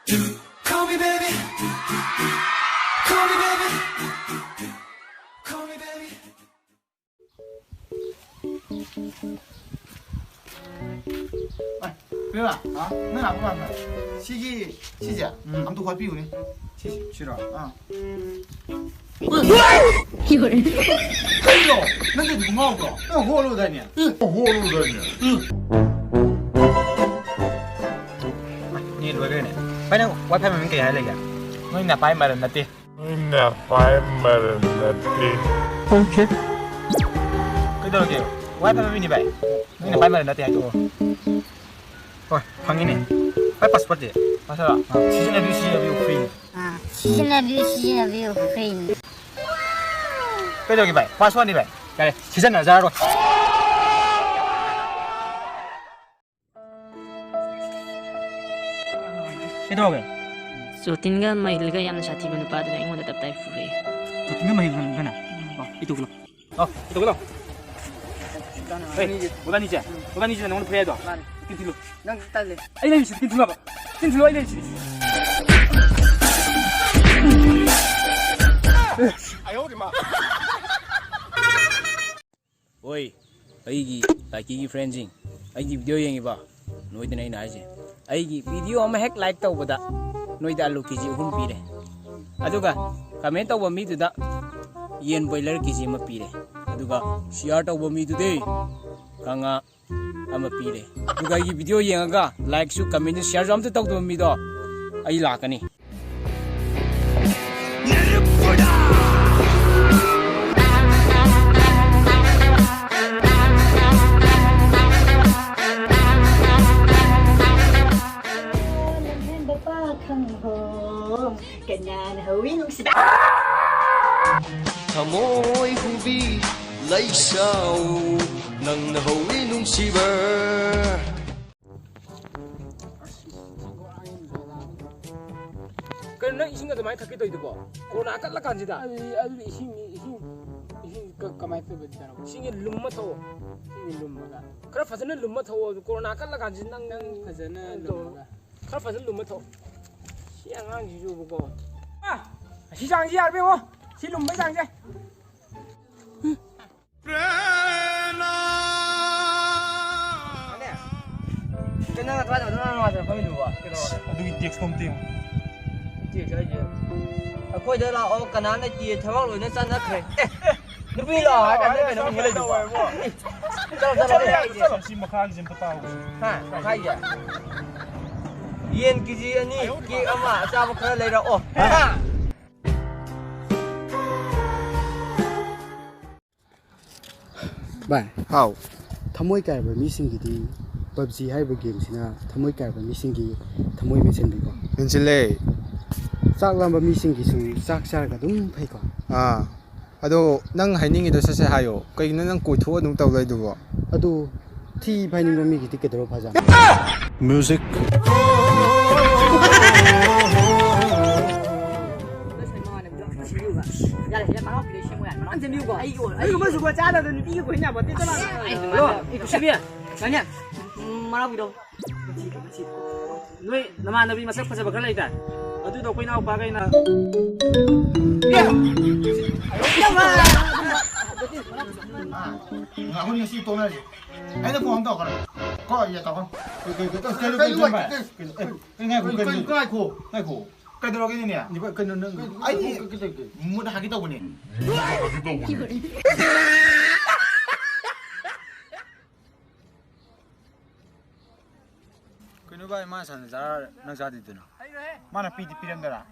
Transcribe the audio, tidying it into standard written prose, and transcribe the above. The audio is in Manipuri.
Call me baby. Call me baby. Call me baby.别了啊，那哪不办呢？洗去，俺们都快闭呢。去了啊。有人。哎呦，那这不好不？那活路在呢。นี่รวยเลยเนี่ยไปนั่งวัดไพ่มันไม่เกี่ยอะไรกันนี่น่ะไปมาแล้วนะตี โอเค ก็เดี๋ยวเกี่ยววัดไพ่มันไม่หนีไปนี่น่ะไปมาแล้วนะตีไอ้ตัวโอ้ยฟังงี้นี่ไปพาสปอร์ตดิพาสปอร์ต시즌 비오 프리 시즌 비오 프리 ไปเดี๋ยวกี่ไปพาสปอร์ตนี่ไปไป시즌น่ะจ้ารู้이동하게. 조팅가 마일가 얌나 샤티브는 빠드네 이모네 답답이 후회. 조팅가 마일가 가나. 이쪽으로. 이쪽으로. 에이, 오다니지. 오다니지 오늘 배에도. 틴틀로. 난 딸래. 아이 내리 틴틀로 봐. 틴틀로 아이 내리. 아유, 우리 마. Oi, aigi Likee friendsing. Aigi video yengi ba. Noida nai na aje. Aigi video ama hack like tawbada noida alu kg 3 pire aduga comment tawba mi duda yen boiler kg ma pire aduga share tawba mi dude kanga ama pire aduga gi video yenga like su comment share jam to tawba mi do ai lakani Thαμôi khu bi lấy sao nâng hối nung si bờ cái nó isin ga mai thakki to idu bo corona ka la kanjida ai isin ka mai to bida ro isin lumma to isin lumma ga khara fazana lumma to corona ka la kanjin nang fazana lumma khara fazana lumma to si angang ji ju bo ah si jang ji ar be wo si lumma jang ji cái nó qua đâu nó rồi không đủ à cái đó đừng tiếc không tiền tiếc cái gì khôi đó là ô cái nào này tiếc thằng rồi nó san nó kề nó bị lò hay cái này nó bị lấy đủ à sao sao xin mà khai xin tao ha khai gì yên cái gì anh đi cái ama sao mà khai lấy đâu ô Bye. How? Thamoi kai ba mi sing gi PUBG hai ba game sina thamoi kai ba mi sing gi thamoi mention bi ko. Menchile. Sak lam ba mi sing gi su sak sar ga dum phai ko. Ado nang haining ido sase hayo. Kai nang koi tho adum taw lai du bo. Adu thi phai ning ba mi gi ti ke dro pha jam. Music. Noi nama nabi masak pasal bakal lagi kan? Aduh dok kau apa kau nak? Aku ni si tolong aja. Ada pun tahu kan? Kau ya tahu kan? Kau cái đó cái gì nè? Như vậy cái nó ấy cái muốn hai cái tàu này. Cái nó vậy mà sao nó ra đi thế nào? Mà nó pi đi pi làm đó à?